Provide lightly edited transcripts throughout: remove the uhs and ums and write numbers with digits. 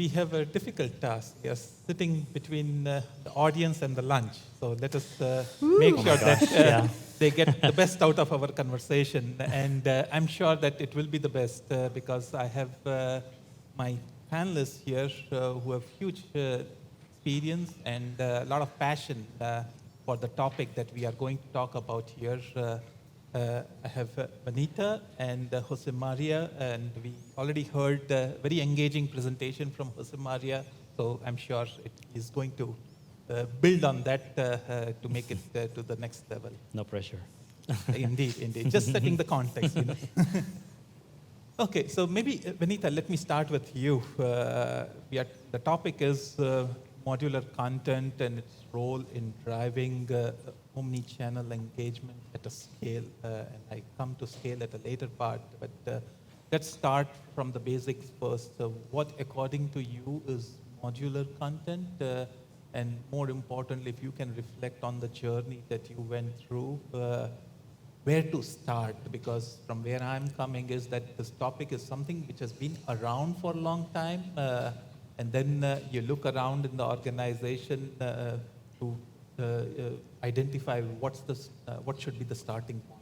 we have a difficult task. We are sitting between the audience and the lunch. So let us make sure that they get the best out of our conversation. And I'm sure that it will be the best because I have my panelists here who have huge experience and a lot of passion for the topic that we are going to talk about here. I have Vanitha and José Maria, and we already heard a very engaging presentation from José Maria, so I'm sure it is going to build on that to make it to the next level. No pressure. Indeed, indeed. Just setting the context, you know. Okay, so maybe, Vanitha, let me start with you. The topic is modular content and its role in driving omnichannel engagement at a scale. And I come to scale at a later part, but let's start from the basics first. What, according to you, is modular content? And more importantly, if you can reflect on the journey that you went through, where to start, because from where I'm coming is that this topic is something which has been around for a long time, and then you look around in the organization to identify what should be the starting point.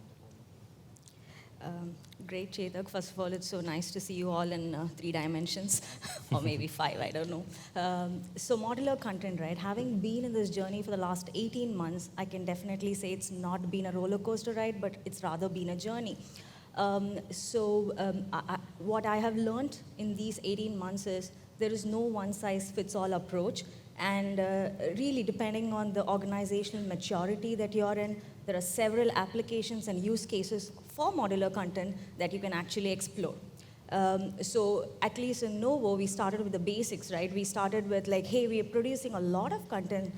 Great, Chetak. First of all, it's so nice to see you all in 3 dimensions, or maybe 5, I don't know. So modular content, right? Having been in this journey for the last 18 months, I can definitely say it's not been a roller coaster ride, but it's rather been a journey. What I have learned in these 18 months is there is no one-size-fits-all approach. And really, depending on the organizational maturity that you're in, there are several applications and use cases for modular content that you can actually explore. So at least in Novo, we started with the basics, right? We started with like, hey, we are producing a lot of content.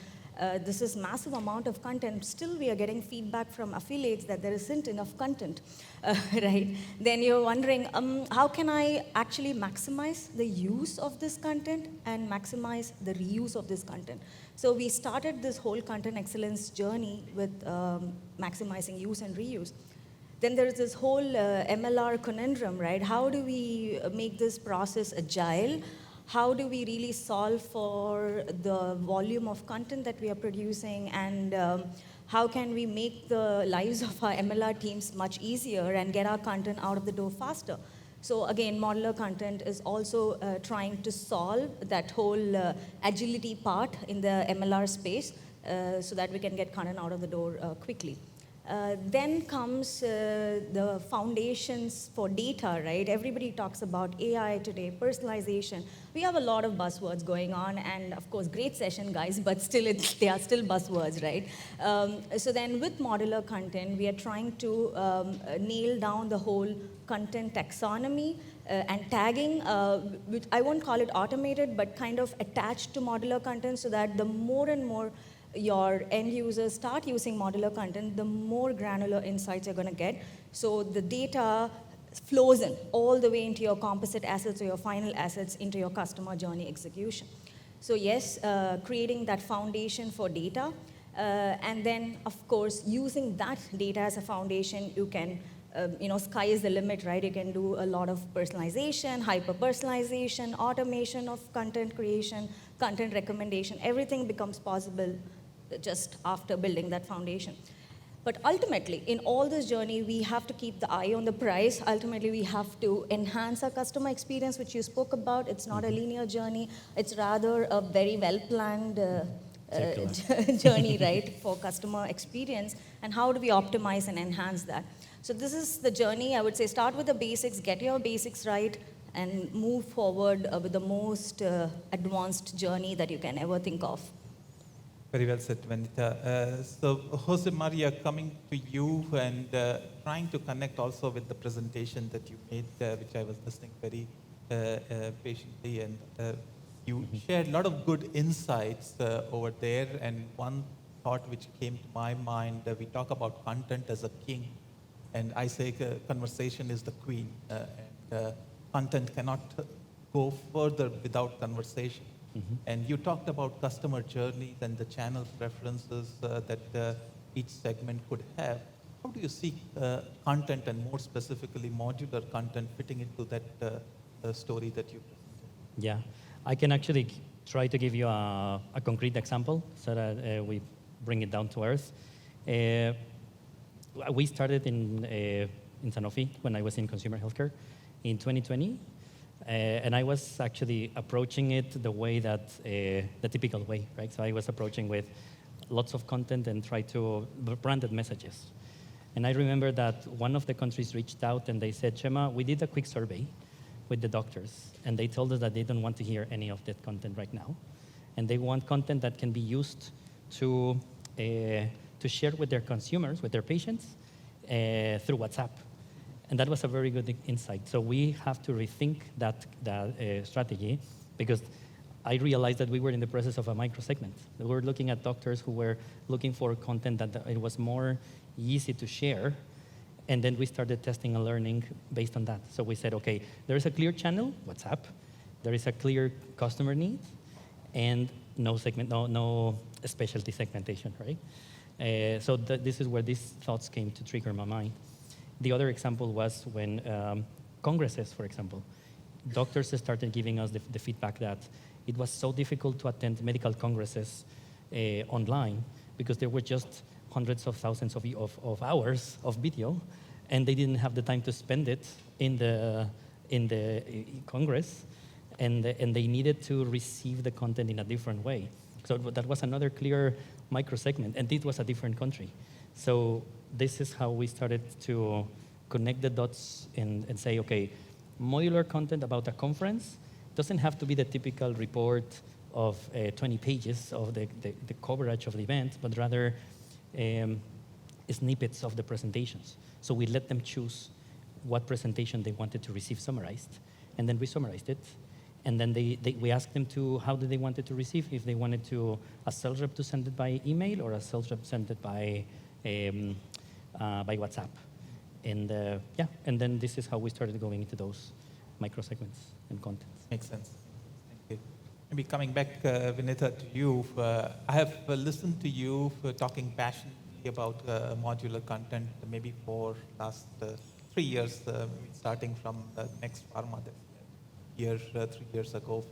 This is massive amount of content. Still, we are getting feedback from affiliates that there isn't enough content, right? Then you're wondering, how can I actually maximize the use of this content and maximize the reuse of this content? So we started this whole content excellence journey with maximizing use and reuse. Then there is this whole MLR conundrum, right? How do we make this process agile? How do we really solve for the volume of content that we are producing, and how can we make the lives of our MLR teams much easier and get our content out of the door faster? So again, modular content is also trying to solve that whole agility part in the MLR space so that we can get content out of the door quickly. Then comes the foundations for data, right? Everybody talks about AI today, personalization. We have a lot of buzzwords going on, and of course, great session, guys, but still, they are still buzzwords, right? So then with modular content, we are trying to nail down the whole content taxonomy and tagging, which I won't call it automated, but kind of attached to modular content so that the more and more your end users start using modular content, the more granular insights you're going to get. So the data flows in all the way into your composite assets or your final assets into your customer journey execution. So yes, creating that foundation for data, and then of course using that data as a foundation, you can sky is the limit, right? You can do a lot of personalization, hyper-personalization, automation of content creation, content recommendation. Everything becomes possible just after building that foundation. But ultimately, in all this journey, we have to keep the eye on the prize. Ultimately, we have to enhance our customer experience, which you spoke about. It's not a linear journey. It's rather a very well-planned journey, right, for customer experience. And how do we optimize and enhance that? So this is the journey. I would say start with the basics, get your basics right, and move forward with the most advanced journey that you can ever think of. Very well said, Vanitha. So José Maria, coming to you and trying to connect also with the presentation that you made, which I was listening very patiently, and you shared a lot of good insights over there. And one thought which came to my mind, we talk about content as a king, and I say conversation is the queen, and content cannot go further without conversation. And you talked about customer journeys and the channel preferences that each segment could have. How do you see content, and more specifically modular content, fitting into that story that you presented? Yeah, I can actually try to give you a concrete example so that we bring it down to earth. We started in Sanofi when I was in consumer healthcare in 2020. And I was actually approaching it the way that, the typical way, right? So I was approaching with lots of content and try to branded messages. And I remember that one of the countries reached out and they said, Chema, we did a quick survey with the doctors, and they told us that they don't want to hear any of that content right now. And they want content that can be used to share with their consumers, with their patients, through WhatsApp. And that was a very good insight. So we have to rethink that strategy, because I realized that we were in the process of a microsegment. We were looking at doctors who were looking for content that it was more easy to share. And then we started testing and learning based on that. So we said, okay, there is a clear channel, WhatsApp. There is a clear customer need, and no specialty segmentation, right? So this is where these thoughts came to trigger my mind. The other example was when congresses, for example, doctors started giving us the feedback that it was so difficult to attend medical congresses online because there were just hundreds of thousands of hours of video, and they didn't have the time to spend it in the Congress, and they needed to receive the content in a different way. So that was another clear microsegment, and it was a different country. So this is how we started to connect the dots and say, okay, modular content about a conference doesn't have to be the typical report of 20 pages of the coverage of the event, but rather snippets of the presentations. So we let them choose what presentation they wanted to receive summarized, and then we summarized it. And then we asked them how do they want it to receive, if they wanted a sales rep to send it by email or a sales rep send it by WhatsApp. And and then this is how we started going into those microsegments and contents. Makes sense. Thank you. Maybe coming back, Vanitha, to you. I have listened to you talking passionately about modular content maybe for last 3 years, starting from next Pharma year, 3 years ago.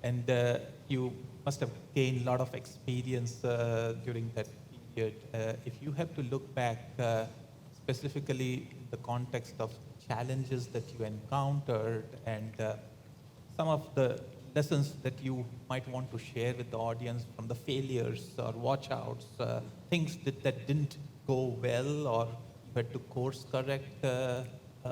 And you must have gained a lot of experience during that period. If you have to look back specifically in the context of challenges that you encountered and some of the lessons that you might want to share with the audience from the failures or watch-outs, things that didn't go well or you had to course correct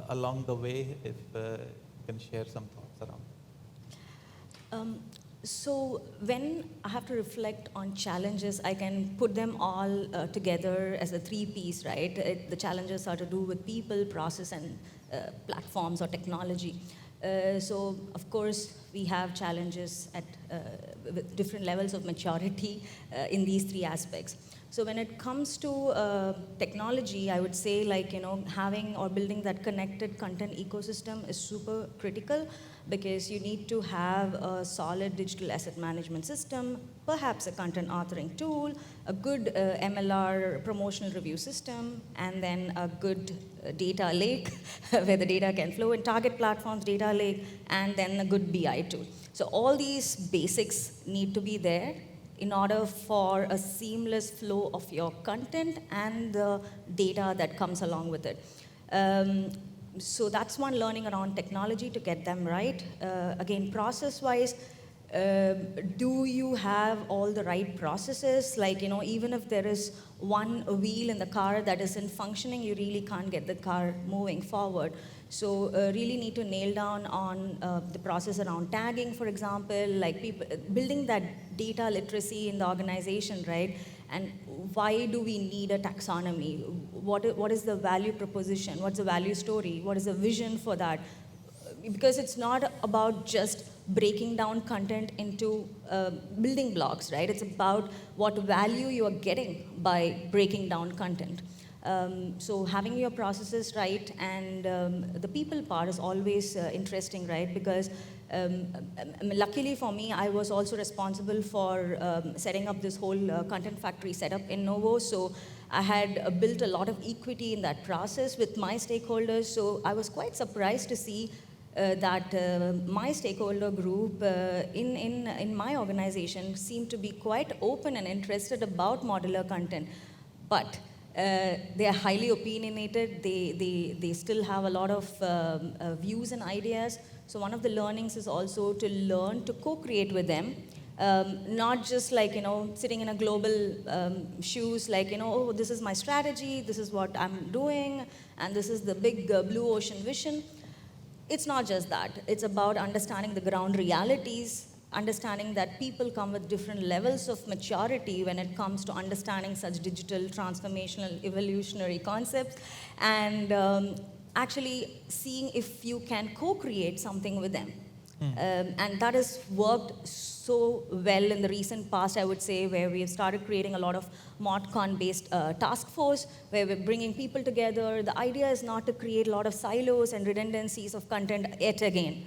along the way, if you can share some thoughts around. So when I have to reflect on challenges, I can put them all together as a 3 Ps, right? The challenges are to do with people, process, and platforms or technology. So of course, we have challenges at with different levels of maturity in these 3 aspects. So when it comes to technology, I would say having or building that connected content ecosystem is super critical, because you need to have a solid digital asset management system, perhaps a content authoring tool, a good MLR promotional review system, and then a good data lake where the data can flow in, target platforms, data lake, and then a good BI tool. So all these basics need to be there in order for a seamless flow of your content and the data that comes along with it. So that's one learning around technology to get them right. Again, process-wise, do you have all the right processes? Even if there is one wheel in the car that isn't functioning, you really can't get the car moving forward. So really need to nail down on the process around tagging, for example, people building that data literacy in the organization, right? And why do we need a taxonomy? What is the value proposition? What's the value story? What is the vision for that? Because it's not about just breaking down content into building blocks, right? It's about what value you are getting by breaking down content. So having your processes right, and the people part is always interesting, right? Because luckily for me, I was also responsible for setting up this whole content factory setup in Novo. So I had built a lot of equity in that process with my stakeholders. So I was quite surprised to see that my stakeholder group in my organization seem to be quite open and interested about modular content. But they are highly opinionated. They still have a lot of views and ideas. So one of the learnings is also to learn to co-create with them. Not just like, sitting in a global shoes, like, oh, this is my strategy, this is what I'm doing, and this is the big blue ocean vision. It's not just that. It's about understanding the ground realities, understanding that people come with different levels of maturity when it comes to understanding such digital, transformational, evolutionary concepts, and actually seeing if you can co-create something with them. And that has worked so well in the recent past, I would say, where we have started creating a lot of ModCon-based task force, where we're bringing people together. The idea is not to create a lot of silos and redundancies of content yet again.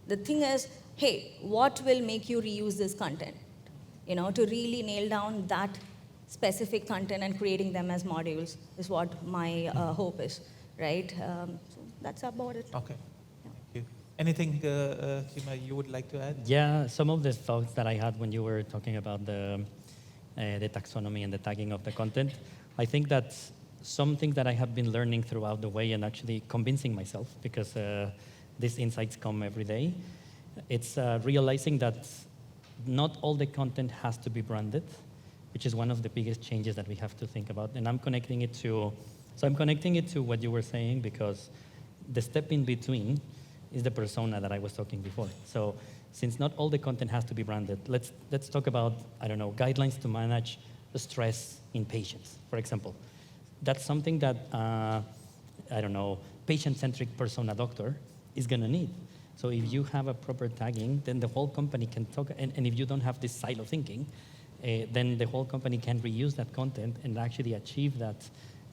The thing is, hey, what will make you reuse this content? To really nail down that specific content and creating them as modules is what my hope is, right? So that's about it. Okay. Anything, Chima, you would like to add? Yeah, some of the thoughts that I had when you were talking about the taxonomy and the tagging of the content, I think that's something that I have been learning throughout the way and actually convincing myself, because these insights come every day. It's realizing that not all the content has to be branded, which is one of the biggest changes that we have to think about. And I'm connecting it to what you were saying, because the step in between is the persona that I was talking before. So since not all the content has to be branded, let's talk about, I don't know, guidelines to manage the stress in patients, for example. That's something that, I don't know, patient-centric persona doctor is gonna need. So if you have a proper tagging, then the whole company can talk, and if you don't have this silo thinking, then the whole company can reuse that content and actually achieve that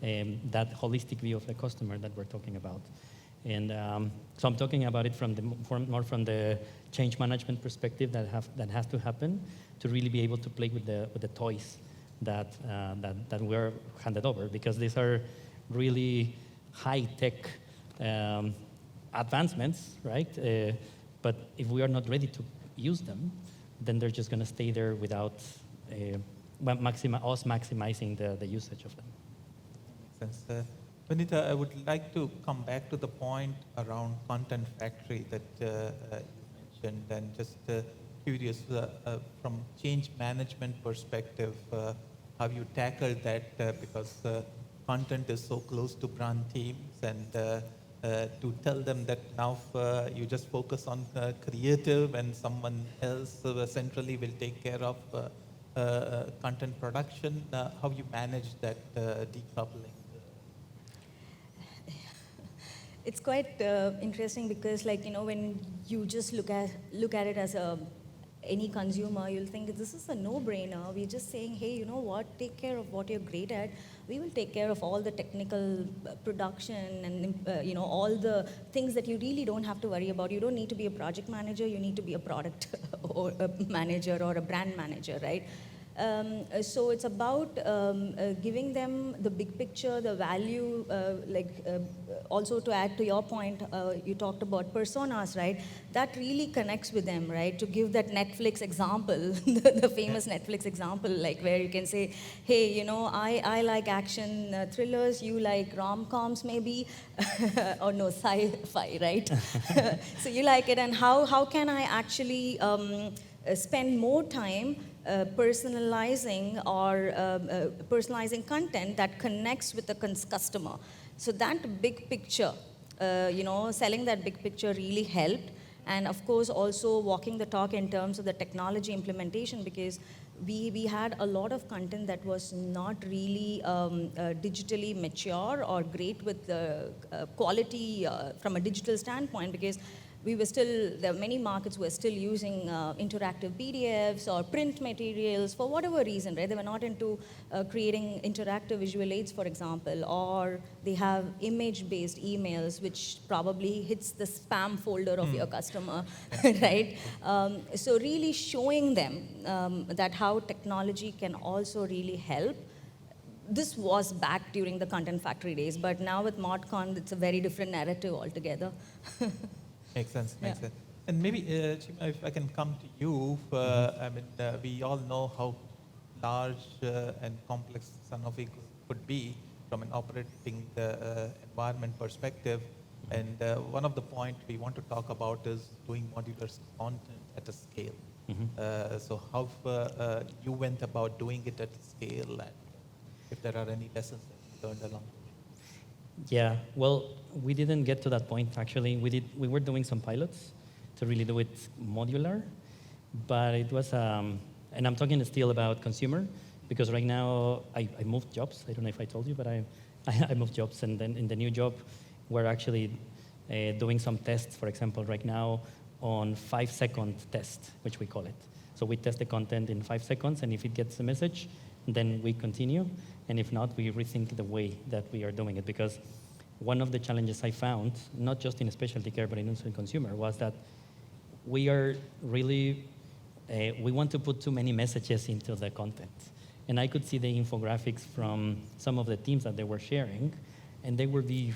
holistic view of the customer that we're talking about. And so I'm talking about it more from the change management perspective that has to happen to really be able to play with the toys that we're handed over, because these are really high-tech advancements, right? But if we are not ready to use them, then they're just going to stay there without us maximizing the usage of them. Makes sense. Vanitha, I would like to come back to the point around content factory that you mentioned, and just curious from change management perspective, how you tackled that, because content is so close to brand teams, and to tell them that now you just focus on creative and someone else centrally will take care of content production, how you manage that decoupling? It's quite interesting because, when you just look at it as any consumer, you'll think this is a no-brainer. We're just saying, hey, you know what? Take care of what you're great at. We will take care of all the technical production and all the things that you really don't have to worry about. You don't need to be a project manager. You need to be a product or a manager or a brand manager, right? So it's about giving them the big picture, the value, also to add to your point, you talked about personas, right? That really connects with them, right? To give that Netflix example, the famous Netflix example, where you can say, hey, I like action thrillers, you like rom-coms maybe, or no, sci-fi, right? So you like it, and how can I actually spend more time personalizing content that connects with the customer. So that big picture, selling that big picture really helped. And of course, also walking the talk in terms of the technology implementation, because we had a lot of content that was not really digitally mature or great with the quality from a digital standpoint, because there are many markets were still using interactive PDFs or print materials for whatever reason, right? They were not into creating interactive visual aids, for example, or they have image-based emails, which probably hits the spam folder of your customer, right? So really showing them that how technology can also really help. This was back during the Content Factory days, but now with ModCon, it's a very different narrative altogether. Makes sense. Makes Yeah. sense. And maybe, Chima, if I can come to you, I mean, we all know how large and complex Sanofi could be from an operating environment perspective. And one of the points we want to talk about is doing modular content at a scale. So how you went about doing it at a scale, and if there are any lessons that you learned along the way. Yeah, well, we didn't get to that point, actually. We were doing some pilots to really do it modular, but it was, and I'm talking still about consumer, because right now I moved jobs. I don't know if I told you, but I moved jobs, and then in the new job, we're actually doing some tests, for example, right now on 5-second test, which we call it. So we test the content in 5 seconds, and if it gets a message, then we continue. And if not, we rethink the way that we are doing it. Because one of the challenges I found, not just in specialty care, but also in consumer, was that we are really, we want to put too many messages into the content. And I could see the infographics from some of the teams that they were sharing, and they were the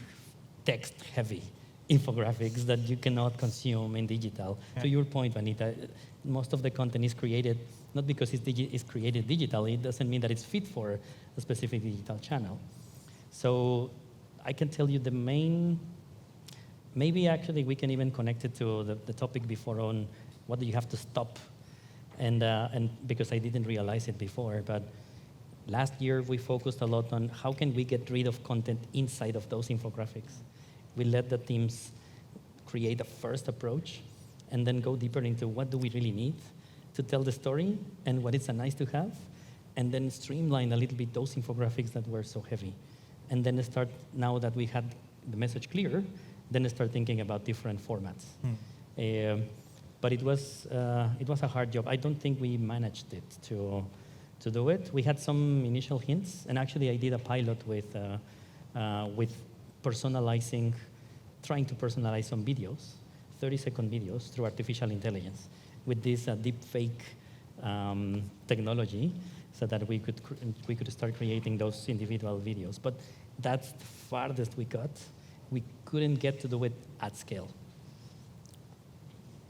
text-heavy infographics that you cannot consume in digital. Yeah. To your point, Vanitha, most of the content is created not because it's created digitally. It doesn't mean that it's fit for a specific digital channel. So I can tell you the main, maybe actually we can even connect it to the topic before on what do you have to stop. And because I didn't realize it before, but last year we focused a lot on how can we get rid of content inside of those infographics. We let the teams create a first approach and then go deeper into what do we really need to tell the story and what is a nice to have, and then streamline a little bit those infographics that were so heavy. And then start, now that we had the message clear, then start thinking about different formats. But it was a hard job. I don't think we managed it to do it. We had some initial hints, and actually I did a pilot with personalizing, trying to personalize some videos, 30-second videos through artificial intelligence with this deep fake technology, so that we could start creating those individual videos. But that's the farthest we got. We couldn't get to do it at scale.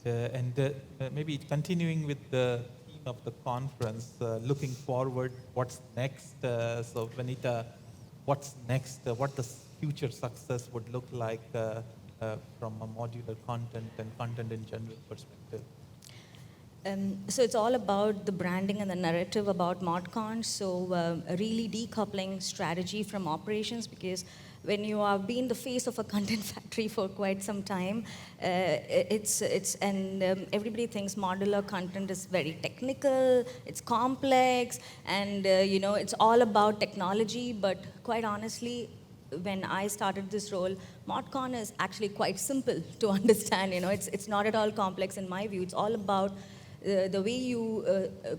And maybe continuing with the theme of the conference, looking forward, what's next? So Vanitha, what's next? What the future success would look like from a modular content and content in general perspective? So it's all about the branding and the narrative about ModCon. So really decoupling strategy from operations, because when you have been the face of a content factory for quite some time, everybody thinks modular content is very technical, it's complex, and it's all about technology. But quite honestly, when I started this role, ModCon is actually quite simple to understand. It's not at all complex in my view. It's all about the way you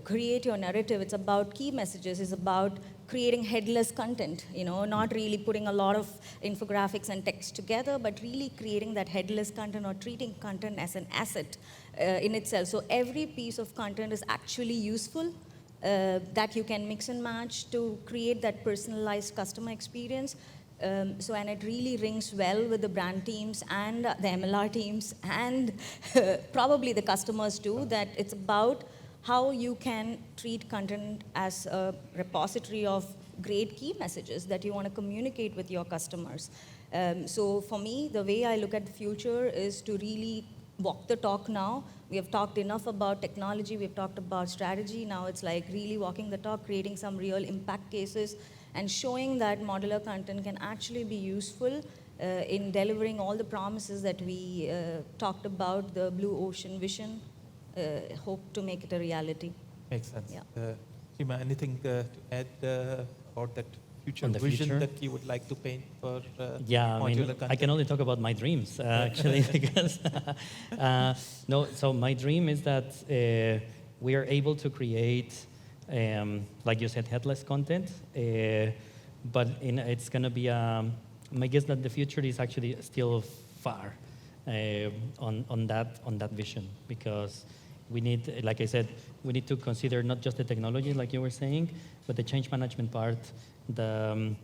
create your narrative. It's about key messages. It's about creating headless content, not really putting a lot of infographics and text together, but really creating that headless content or treating content as an asset in itself. So every piece of content is actually useful, that you can mix and match to create that personalized customer experience. And it really rings well with the brand teams and the MLR teams and probably the customers too, that it's about how you can treat content as a repository of great key messages that you want to communicate with your customers. So for me, the way I look at the future is to really walk the talk now. We have talked enough about technology, we've talked about strategy. Now it's like really walking the talk, creating some real impact cases, and showing that modular content can actually be useful in delivering all the promises that we talked about, the blue ocean vision. Hope to make it a reality. Makes sense. Yeah. Chima, anything to add about that future vision that you would like to paint for modular content? I can only talk about my dreams, actually, because so my dream is that we are able to create, like you said, headless content, but it's going to be, my guess that the future is actually still far on that vision, because we need, like I said, we need to consider not just the technology, like you were saying, but the change management part, the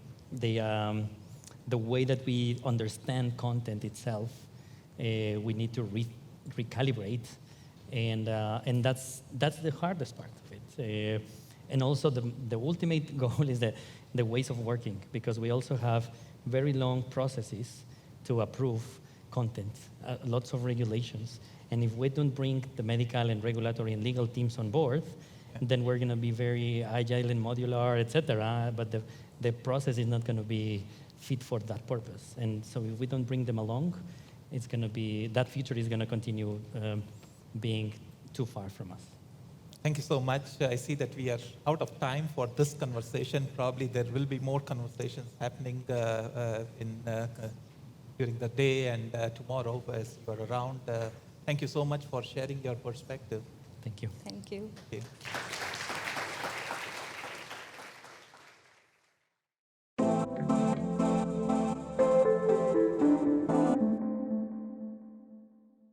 way that we understand content itself, we need to recalibrate, and that's the hardest part of it. And also the ultimate goal is the ways of working, because we also have very long processes to approve content, lots of regulations. And if we don't bring the medical and regulatory and legal teams on board, then we're going to be very agile and modular, etc. But the process is not going to be fit for that purpose. And so if we don't bring them along, it's going to be, that future is going to continue being too far from us. Thank you so much. I see that we are out of time for this conversation. Probably there will be more conversations happening during the day and tomorrow as you are around. Thank you so much for sharing your perspective. Thank you. Thank you. Thank you.